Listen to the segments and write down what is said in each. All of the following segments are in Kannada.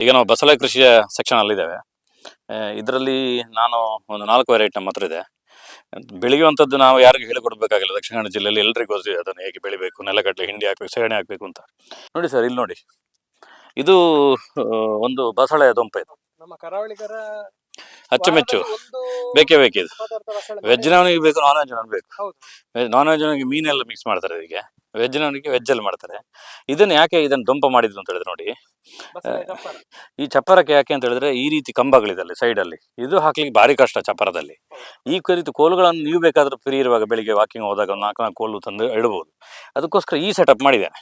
ಈಗ ನಾವು ಬಸಳೆ ಕೃಷಿಯ ಸೆಕ್ಷನ್ ಅಲ್ಲಿದ್ದೇವೆ. ಇದರಲ್ಲಿ ನಾನು ಒಂದು 4 ವೆರೈಟಿ ನಮ್ಮ ಹತ್ರ ಇದೆ. ಬೆಳೆಯುವಂಥದ್ದು ನಾವು ಯಾರಿಗೂ ಹೇಳಿಕೊಡ್ಬೇಕಾಗಿಲ್ಲ. ದಕ್ಷಿಣ ಕನ್ನಡ ಜಿಲ್ಲೆಯಲ್ಲಿ ಎಲ್ರಿಗೂ ಗೊತ್ತಿದೆ ಅದನ್ನು ಹೇಗೆ ಬೆಳಿಬೇಕು, ನೆಲಗಡಲೆ ಹಿಂಡಿ ಹಾಕಬೇಕು, ಸಗಣಿ ಹಾಕಬೇಕು ಅಂತ. ನೋಡಿ ಸರ್, ಇಲ್ಲಿ ನೋಡಿ, ಇದು ಒಂದು ಬಸಳೆಯ ದುಂಪೆ. ಇದು ನಮ್ಮ ಕರಾವಳಿಗರ ಅಚ್ಚುಮೆಚ್ಚು ಒಂದು ಬೇಕೇ ಬೇಕಿದು. ಪದಾರ್ಥ ಬಸಳೆ ವೆಜ್ನವನಿಗೆ ಬೇಕು, ನಾನ್ ವೆಜ್ನವನಿಗೆ ಬೇಕು. ಹೌದು. ನಾನ್ ವೆಜ್ನವನಿಗೆ ಮೀನೆಲ್ಲ ಮಿಕ್ಸ್ ಮಾಡ್ತಾರೆ ಇದಕ್ಕೆ, ವೆಜ್ನವನಿಗೆ ವೆಜ್ಜಲ್ಲಿ ಮಾಡ್ತಾರೆ. ಇದನ್ನು ಯಾಕೆ ಇದನ್ನು ದುಂಪ ಮಾಡಿದ್ದು ಅಂತ ಹೇಳಿದ್ರೆ ನೋಡಿ, ಬಸಳೆ ಚಪ್ಪರ. ಈ ಚಪ್ಪರಕ್ಕೆ ಯಾಕೆ ಅಂತ ಹೇಳಿದ್ರೆ ಈ ರೀತಿ ಕಂಬಗಳಿದೆ ಸೈಡಲ್ಲಿ, ಇದು ಹಾಕ್ಲಿಕ್ಕೆ ಭಾರಿ ಕಷ್ಟ ಚಪ್ಪರದಲ್ಲಿ. ಈ ರೀತಿ ಕೋಲುಗಳನ್ನು ನೀವು ಬೇಕಾದ್ರೆ ಫ್ರೀ ಇರುವಾಗ ಬೆಳಿಗ್ಗೆ ವಾಕಿಂಗ್ ಹೋದಾಗ ಒಂದು 4 ಕೋಲು ತಂದು ಇಡಬಹುದು. ಅದಕ್ಕೋಸ್ಕರ ಈ ಸೆಟಪ್ ಮಾಡಿದ್ದೇನೆ.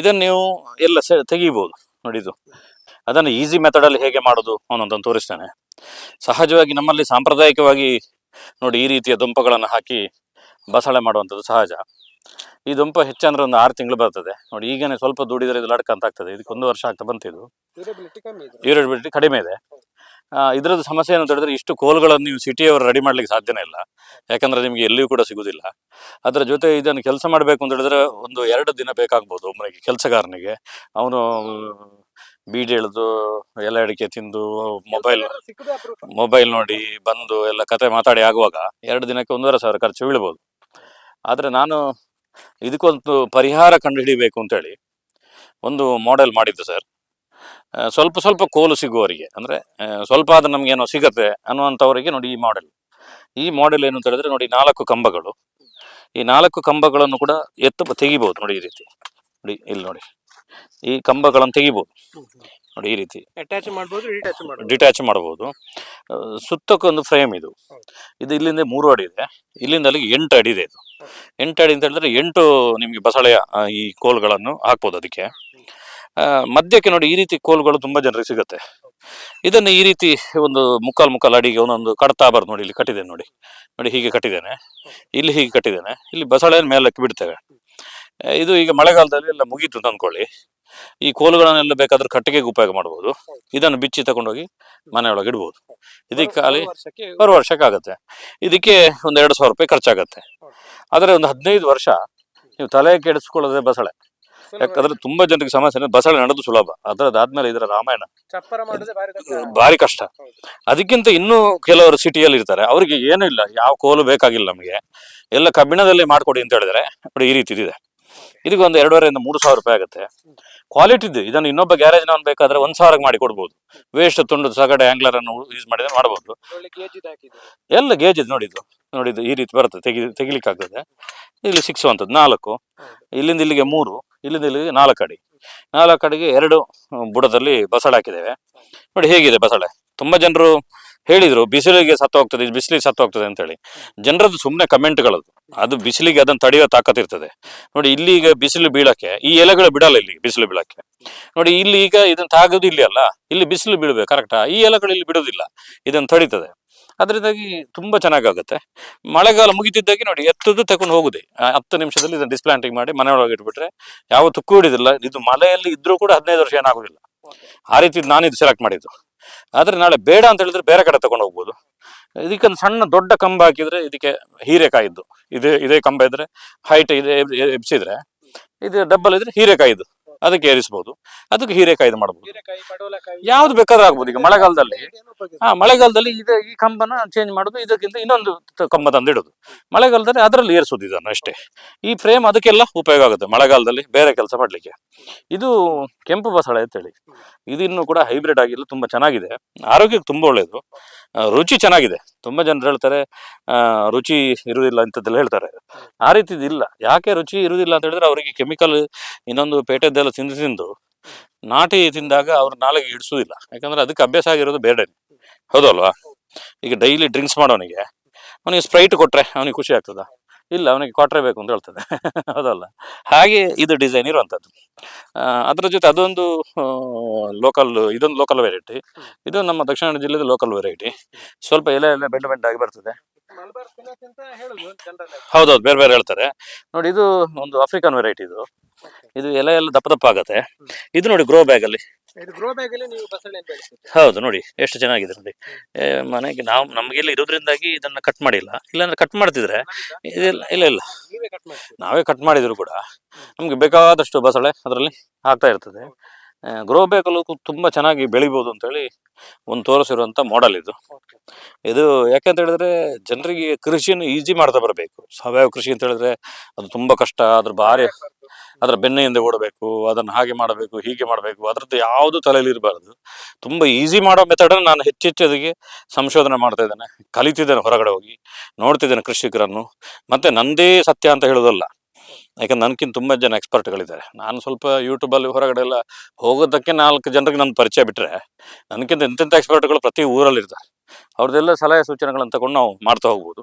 ಇದನ್ನು ನೀವು ಎಲ್ಲ ತೆಗಿಬಹುದು ನೋಡಿ. ಇದು ಅದನ್ನು ಈಸಿ ಮೆಥಡಲ್ಲಿ ಹೇಗೆ ಮಾಡೋದು ಅನ್ನೋದನ್ನು ತೋರಿಸ್ತೇನೆ. ಸಹಜವಾಗಿ ನಮ್ಮಲ್ಲಿ ಸಾಂಪ್ರದಾಯಿಕವಾಗಿ ನೋಡಿ ಈ ರೀತಿಯ ದುಂಪಗಳನ್ನು ಹಾಕಿ ಬಸಳೆ ಮಾಡುವಂಥದ್ದು ಸಹಜ. ಈ ದುಂಪ ಹೆಚ್ಚಂದ್ರೆ ಒಂದು 6 ತಿಂಗಳು ಬರ್ತದೆ ನೋಡಿ. ಈಗನೇ ಸ್ವಲ್ಪ ದುಡಿದರೆ ಇದು ಲಡ್ಕ ಅಂತ ಆಗ್ತದೆ. ಇದಕ್ಕೆ 1 ವರ್ಷ ಆಗ್ತಾ ಬಂತಿದ್ದು. ಡ್ಯೂರೇಬಿಲಿಟಿ ಕಡಿಮೆ ಇದೆ. ಇದರದ್ದು ಸಮಸ್ಯೆ ಏನು ಅಂತ ಹೇಳಿದ್ರೆ, ಇಷ್ಟು ಕೋಲ್ಗಳನ್ನು ನೀವು ಸಿಟಿಯವರು ರೆಡಿ ಮಾಡ್ಲಿಕ್ಕೆ ಸಾಧ್ಯನೇ ಇಲ್ಲ. ಯಾಕಂದ್ರೆ ನಿಮಗೆ ಎಲ್ಲಿಯೂ ಕೂಡ ಸಿಗುವುದಿಲ್ಲ. ಅದರ ಜೊತೆ ಇದನ್ನು ಕೆಲಸ ಮಾಡಬೇಕು ಅಂತ ಹೇಳಿದ್ರೆ 1-2 ದಿನ ಬೇಕಾಗ್ಬೋದು ಒಬ್ಬನಿಗೆ, ಕೆಲಸಗಾರನಿಗೆ. ಅವನು ಬೀಡಿ ಎಳೆದು ಎಲೆ ಅಡಿಕೆ ತಿಂದು ಮೊಬೈಲ್ ನೋಡಿ ಬಂದು ಎಲ್ಲ ಕತೆ ಮಾತಾಡಿ ಆಗುವಾಗ 2 ದಿನಕ್ಕೆ 1,500 ಖರ್ಚು ಬೀಳ್ಬೋದು. ಆದರೆ ನಾನು ಇದಕ್ಕೊಂದು ಪರಿಹಾರ ಕಂಡುಹಿಡಿಬೇಕು ಅಂತೇಳಿ ಒಂದು ಮಾಡೆಲ್ ಮಾಡಿದ್ದು ಸರ್. ಸ್ವಲ್ಪ ಕೋಲು ಸಿಗುವವರಿಗೆ, ಅಂದರೆ ಸ್ವಲ್ಪ ಆದ್ರೆ ನಮಗೇನೋ ಸಿಗತ್ತೆ ಅನ್ನುವಂಥವರಿಗೆ ನೋಡಿ ಈ ಮಾಡೆಲ್ ಏನು ಅಂತ ಹೇಳಿದ್ರೆ ನೋಡಿ, 4 ಕಂಬಗಳು. ಈ 4 ಕಂಬಗಳನ್ನು ಕೂಡ ತೆಗಿಬಹುದು ನೋಡಿ. ಈ ರೀತಿ ನೋಡಿ, ಇಲ್ಲಿ ನೋಡಿ, ಈ ಕಂಬಗಳನ್ನು ತೆಗಿಬಹುದು ನೋಡಿ. ಈ ರೀತಿ ಅಟ್ಯಾಚ್ ಮಾಡಬಹುದು, ಡಿಟ್ಯಾಚ್ ಮಾಡಬಹುದು. ಸುತ್ತಕ್ಕೊಂದು ಫ್ರೇಮ್ ಇದು ಇಲ್ಲಿಂದ 3 ಅಡಿ ಇದೆ, ಇಲ್ಲಿಂದ ಅಲ್ಲಿಗೆ 8 ಅಡಿ ಇದೆ. ಇದು 8 ಅಡಿ ಅಂತ ಹೇಳಿದ್ರೆ 8 ನಿಮಗೆ ಬಸಳೆಯ ಈ ಕೋಲ್ಗಳನ್ನು ಹಾಕ್ಬೋದು. ಅದಕ್ಕೆ ಮಧ್ಯಕ್ಕೆ ನೋಡಿ ಈ ರೀತಿ ಕೋಲ್ಗಳು ತುಂಬಾ ಜನರಿಗೆ ಸಿಗುತ್ತೆ. ಇದನ್ನು ಈ ರೀತಿ ಒಂದು ಮುಕ್ಕಾಲು ಅಡಿಗೆ ಒಂದೊಂದು ಕಟ್ತಾ ಬರ್ದು ನೋಡಿ. ಇಲ್ಲಿ ಕಟ್ಟಿದ್ದೇನೆ ನೋಡಿ, ಹೀಗೆ ಕಟ್ಟಿದ್ದೇನೆ, ಇಲ್ಲಿ ಹೀಗೆ ಕಟ್ಟಿದ್ದೇನೆ. ಇಲ್ಲಿ ಬಸಳೆಯನ್ನು ಮೇಲಕ್ಕೆ ಬಿಡ್ತೇವೆ. ಇದು ಈಗ ಮಳೆಗಾಲದಲ್ಲಿ ಎಲ್ಲ ಮುಗೀತು ಅಂತ ಅಂದ್ಕೊಳ್ಳಿ. ಈ ಕೋಲುಗಳನ್ನೆಲ್ಲ ಬೇಕಾದ್ರೆ ಕಟ್ಟಿಗೆಗೆ ಉಪಯೋಗ ಮಾಡಬಹುದು. ಇದನ್ನು ಬಿಚ್ಚಿ ತಗೊಂಡೋಗಿ ಮನೆಯೊಳಗೆ ಇಡ್ಬೋದು. ಇದಕ್ಕೆ ಖಾಲಿ 1 ವರ್ಷಕ್ಕಾಗತ್ತೆ. ಇದಕ್ಕೆ ಒಂದು 2,000 ರೂಪಾಯಿ ಖರ್ಚಾಗತ್ತೆ. ಆದರೆ ಒಂದು 15 ವರ್ಷ ನೀವು ತಲೆ ಕೆಡಿಸ್ಕೊಳ್ಳೋದೇ ಬಸಳೆ. ಯಾಕಂದ್ರೆ ತುಂಬಾ ಜನರಿಗೆ ಸಮಸ್ಯೆ ಬಸಳೆ ನಡೆದು ಸುಲಭ, ಅದರದಾದ್ಮೇಲೆ ಇದರ ರಾಮಾಯಣ ಭಾರಿ ಕಷ್ಟ. ಅದಕ್ಕಿಂತ ಇನ್ನೂ ಕೆಲವರು ಸಿಟಿಯಲ್ಲಿ ಇರ್ತಾರೆ, ಅವ್ರಿಗೆ ಏನೂ ಇಲ್ಲ, ಯಾವ ಕೋಲು ಬೇಕಾಗಿಲ್ಲ, ನಮಗೆ ಎಲ್ಲ ಕಬ್ಬಿಣದಲ್ಲಿ ಮಾಡ್ಕೊಡಿ ಅಂತ ಹೇಳಿದ್ರೆ ನೋಡಿ ಈ ರೀತಿ ಇದೆ. ಇದಕ್ಕೆ ಒಂದು 2,500-3,000 ರೂಪಾಯಿ ಆಗುತ್ತೆ. ಕ್ವಾಲಿಟಿ ಇದೆ. ಇದನ್ನು ಇನ್ನೊಬ್ಬ ಗ್ಯಾರೇಜ್ ನವನ್ ಬೇಕಾದ್ರೆ 1,000 ಮಾಡಿ ಕೊಡ್ಬೋದು. ವೇಸ್ಟ್ ತುಂಡು ಸಗಡೆ ಆಂಗ್ಲರ್ ಅನ್ನು ಯೂಸ್ ಮಾಡಿದ್ರೆ ಮಾಡಬಹುದು. ಎಲ್ಲ ಗೇಜ್ ಇದೆ ನೋಡಿದ್ದು ಈ ರೀತಿ ಬರುತ್ತೆ, ತೆಗಿಲಿಕ್ಕೆ ಆಗ್ತದೆ. ಇಲ್ಲಿ 6 ಅಂತದ್ದು 4, ಇಲ್ಲಿಂದ ಇಲ್ಲಿಗೆ 3, ಇಲ್ಲಿಂದ ಇಲ್ಲಿಗೆ 4 ಅಡಿ. 4 ಅಡಿಗೆ 2 ಬುಡದಲ್ಲಿ ಬಸಳೆ ಹಾಕಿದ್ದೇವೆ ನೋಡಿ. ಹೇಗಿದೆ ಬಸಳೆ? ತುಂಬಾ ಜನರು ಹೇಳಿದ್ರು ಬಿಸಿಲಿಗೆ ಸತ್ತು ಹೋಗ್ತದೆ, ಬಿಸಿಲಿಗೆ ಸತ್ತು ಹೋಗ್ತದೆ ಅಂತ ಹೇಳಿ. ಜನರದ್ದು ಸುಮ್ಮನೆ ಕಮೆಂಟ್ಗಳದ್ದು. ಅದು ಬಿಸಿಲಿಗೆ ಅದನ್ನು ತಡೆಯೋ ತಾಕತ್ತಿರ್ತದೆ ನೋಡಿ. ಇಲ್ಲಿ ಈಗ ಬಿಸಿಲು ಬೀಳಕ್ಕೆ ಈ ಎಲೆಗಳು ಬಿಡಲ್ಲ, ಇಲ್ಲಿ ಬಿಸಿಲು ಬೀಳಕ್ಕೆ ನೋಡಿ. ಇಲ್ಲಿ ಈಗ ಇದನ್ನು ತಾಗೋದು ಇಲ್ಲಿ ಅಲ್ಲ, ಇಲ್ಲಿ ಬಿಸಿಲು ಬೀಳ್ಬೇಕು ಕರೆಕ್ಟಾ. ಈ ಎಲೆಗಳು ಇಲ್ಲಿ ಬಿಡೋದಿಲ್ಲ, ಇದನ್ನು ತಡೀತದೆ. ಅದರಿಂದಾಗಿ ತುಂಬಾ ಚೆನ್ನಾಗುತ್ತೆ. ಮಳೆಗಾಲ ಮುಗಿತಿದ್ದಾಗಿ ನೋಡಿ ಎತ್ತದು ತಗೊಂಡು ಹೋಗುದೇ 10 ನಿಮಿಷದಲ್ಲಿ ಇದನ್ನು ಡಿಸ್ಪ್ಲಾಂಟಿಂಗ್ ಮಾಡಿ ಮನೆಯೊಳಗೆ ಇಟ್ಬಿಟ್ರೆ ಯಾವ ತುಕ್ಕು ಹಿಡಿದಿಲ್ಲ. ಇದು ಮಳೆಯಲ್ಲಿ ಇದ್ರೂ ಕೂಡ 15 ವರ್ಷ ಏನಾಗುದಿಲ್ಲ. ಆ ರೀತಿ ನಾನಿದು ಸೆಲೆಕ್ಟ್ ಮಾಡಿದ್ದು. ಆದ್ರೆ ನಾಳೆ ಬೇಡ ಅಂತ ಹೇಳಿದ್ರೆ ಬೇರೆ ಕಡೆ ತಗೊಂಡು ಹೋಗ್ಬೋದು. ಇದಕ್ಕೊಂದು ಸಣ್ಣ ದೊಡ್ಡ ಕಂಬ ಹಾಕಿದ್ರೆ ಇದಕ್ಕೆ ಹೀರೆಕಾಯಿದ್ದು ಇದೇ ಕಂಬ ಇದ್ರೆ ಹೈಟ್ ಇದೆ ಎಬ್ಸಿದ್ರೆ, ಇದು ಡಬ್ಬಲ್ ಇದ್ರೆ ಹೀರೆಕಾಯಿದು ಅದಕ್ಕೆ ಏರಿಸಬಹುದು. ಅದಕ್ಕೆ ಹೀರೆಕಾಯಿದು ಮಾಡಬಹುದು, ಯಾವ್ದು ಬೇಕಾದ್ರೂ ಆಗ್ಬೋದು. ಈಗ ಮಳೆಗಾಲದಲ್ಲಿ ಈ ಕಂಬನ ಚೇಂಜ್ ಮಾಡೋದು, ಇದಕ್ಕಿಂತ ಇನ್ನೊಂದು ಕಂಬ ತಂದು ಇಡೋದು. ಮಳೆಗಾಲದಲ್ಲಿ ಅದರಲ್ಲಿ ಏರಿಸೋದು ಇದನ್ನು ಅಷ್ಟೇ. ಈ ಫ್ರೇಮ್ ಅದಕ್ಕೆಲ್ಲ ಉಪಯೋಗ ಆಗುತ್ತೆ ಮಳೆಗಾಲದಲ್ಲಿ ಬೇರೆ ಕೆಲಸ ಮಾಡ್ಲಿಕ್ಕೆ. ಇದು ಕೆಂಪು ಬಸಳೆ ಅಂತೇಳಿ, ಇದು ಇನ್ನೂ ಕೂಡ ಹೈಬ್ರಿಡ್ ಆಗಿಲ್ಲ, ತುಂಬಾ ಚೆನ್ನಾಗಿದೆ, ಆರೋಗ್ಯಕ್ಕೆ ತುಂಬಾ ಒಳ್ಳೇದು, ರುಚಿ ಚೆನ್ನಾಗಿದೆ. ತುಂಬಾ ಜನರು ಹೇಳ್ತಾರೆ ರುಚಿ ಇರುವುದಿಲ್ಲ ಅಂತದ್ದೆಲ್ಲ ಹೇಳ್ತಾರೆ. ಆ ರೀತಿ ಇಲ್ಲ. ಯಾಕೆ ರುಚಿ ಇರುವುದಿಲ್ಲ ಅಂತ ಹೇಳಿದ್ರೆ ಅವರಿಗೆ ಕೆಮಿಕಲ್ ಇನ್ನೊಂದು ಪೇಟೆದ್ದೆಲ್ಲ ತಿಂದು ನಾಟಿ ತಿಂದಾಗ ಅವ್ರ ನಾಳೆಗೆ ಹಿಡಿಸೋದಿಲ್ಲ. ಯಾಕಂದ್ರೆ ಅದಕ್ಕೆ ಅಭ್ಯಾಸ ಆಗಿರೋದು ಬೇರೆ, ಹೌದಲ್ವಾ? ಈಗ ಡೈಲಿ ಡ್ರಿಂಕ್ಸ್ ಮಾಡೋನಿಗೆ ಅವನಿಗೆ ಸ್ಪ್ರೈಟ್ ಕೊಟ್ರೆ ಅವನಿಗೆ ಖುಷಿ ಆಗ್ತದ? ಇಲ್ಲ, ಅವನಿಗೆ ಕ್ವಾಟ್ರೆ ಬೇಕು ಅಂತ ಹೇಳ್ತದೆ, ಹೌದಲ್ಲ? ಹಾಗೆ ಇದು ಡಿಸೈನ್ ಇರುವಂಥದ್ದು. ಅದರ ಜೊತೆ ಅದೊಂದು ಇದೊಂದು ಲೋಕಲ್ ವೆರೈಟಿ. ಇದು ನಮ್ಮ ದಕ್ಷಿಣ ಕನ್ನಡ ಜಿಲ್ಲೆದ ಲೋಕಲ್ ವೆರೈಟಿ. ಸ್ವಲ್ಪ ಎಲೆ ಬೆಂಡ್ ಆಗಿ ಬರ್ತದೆ. ಹೌದೌದು, ಬೇರೆ ಬೇರೆ ಹೇಳ್ತಾರೆ ನೋಡಿ. ಇದು ಒಂದು ಆಫ್ರಿಕನ್ ವೆರೈಟಿ. ಇದು ಎಲೆ ಎಲ್ಲ ದಪ್ಪ ಆಗತ್ತೆ. ಇದು ನೋಡಿ ಗ್ರೋ ಬ್ಯಾಗ್ ಅಲ್ಲಿ. ಹೌದು ನೋಡಿ ಎಷ್ಟು ಚೆನ್ನಾಗಿದೆ ನೋಡಿ. ಮನೆಗೆ ನಮಗೆಲ್ಲ ಇರೋದ್ರಿಂದಾಗಿ ಇದನ್ನ ಕಟ್ ಮಾಡಿಲ್ಲ, ಇಲ್ಲಾಂದ್ರೆ ಕಟ್ ಮಾಡ್ತಿದ್ರೆ ಇಲ್ಲ ನಾವೇ ಕಟ್ ಮಾಡಿದ್ರು ಕೂಡ ನಮ್ಗೆ ಬೇಕಾದಷ್ಟು ಬಸಳೆ ಅದರಲ್ಲಿ ಆಗ್ತಾ ಇರ್ತದೆ. ಗ್ರೋ ಬ್ಯಾಗಲ್ಲೂ ತುಂಬ ಚೆನ್ನಾಗಿ ಬೆಳಿಬೋದು ಅಂತೇಳಿ ಒಂದು ತೋರಿಸಿರುವಂಥ ಮಾಡೆಲ್ ಇದು. ಓಕೆ. ಇದು ಯಾಕಂತ ಹೇಳಿದ್ರೆ ಜನರಿಗೆ ಕೃಷಿಯನ್ನು ಈಸಿ ಮಾಡ್ತಾ ಬರಬೇಕು. ಸಾವಯವ ಕೃಷಿ ಅಂತ ಹೇಳಿದ್ರೆ ಅದು ತುಂಬ ಕಷ್ಟ, ಅದ್ರ ಭಾರಿ ಅದರ ಬೆನ್ನ ಹಿಂದೆ ಓಡಬೇಕು, ಅದನ್ನು ಹಾಗೆ ಮಾಡಬೇಕು ಹೀಗೆ ಮಾಡಬೇಕು, ಅದರದ್ದು ಯಾವುದು ತಲೆಯಲ್ಲಿ ಇರಬಾರ್ದು. ತುಂಬ ಈಸಿ ಮಾಡೋ ಮೆಥಡನ್ನು ನಾನು ಹೆಚ್ಚೆಚ್ಚು ಅದಕ್ಕೆ ಸಂಶೋಧನೆ ಮಾಡ್ತಾ ಇದ್ದೇನೆ, ಕಲಿತಿದ್ದೇನೆ, ಹೊರಗಡೆ ಹೋಗಿ ನೋಡ್ತಿದ್ದೇನೆ ಕೃಷಿಕರನ್ನು. ಮತ್ತು ನನ್ನದೇ ಸತ್ಯ ಅಂತ ಹೇಳೋದಲ್ಲ, ಯಾಕಂದ್ರೆ ನನಗಿಂತ ತುಂಬ ಜನ ಎಕ್ಸ್ಪರ್ಟ್ಗಳಿದ್ದಾರೆ. ನಾನು ಸ್ವಲ್ಪ ಯೂಟ್ಯೂಬಲ್ಲಿ ಹೊರಗಡೆ ಎಲ್ಲ ಹೋಗೋದಕ್ಕೆ 4 ಜನರಿಗೆ ನನ್ನ ಪರಿಚಯ ಬಿಟ್ಟರೆ, ನನಗಿಂತ ಎಂತೆಂಥ ಎಕ್ಸ್ಪರ್ಟ್ಗಳು ಪ್ರತಿ ಊರಲ್ಲಿ ಇರ್ತಾರೆ. ಅವ್ರದ್ದೆಲ್ಲ ಸಲಹೆ ಸೂಚನೆಗಳನ್ನು ತಗೊಂಡು ನಾವು ಮಾಡ್ತಾ ಹೋಗ್ಬೋದು.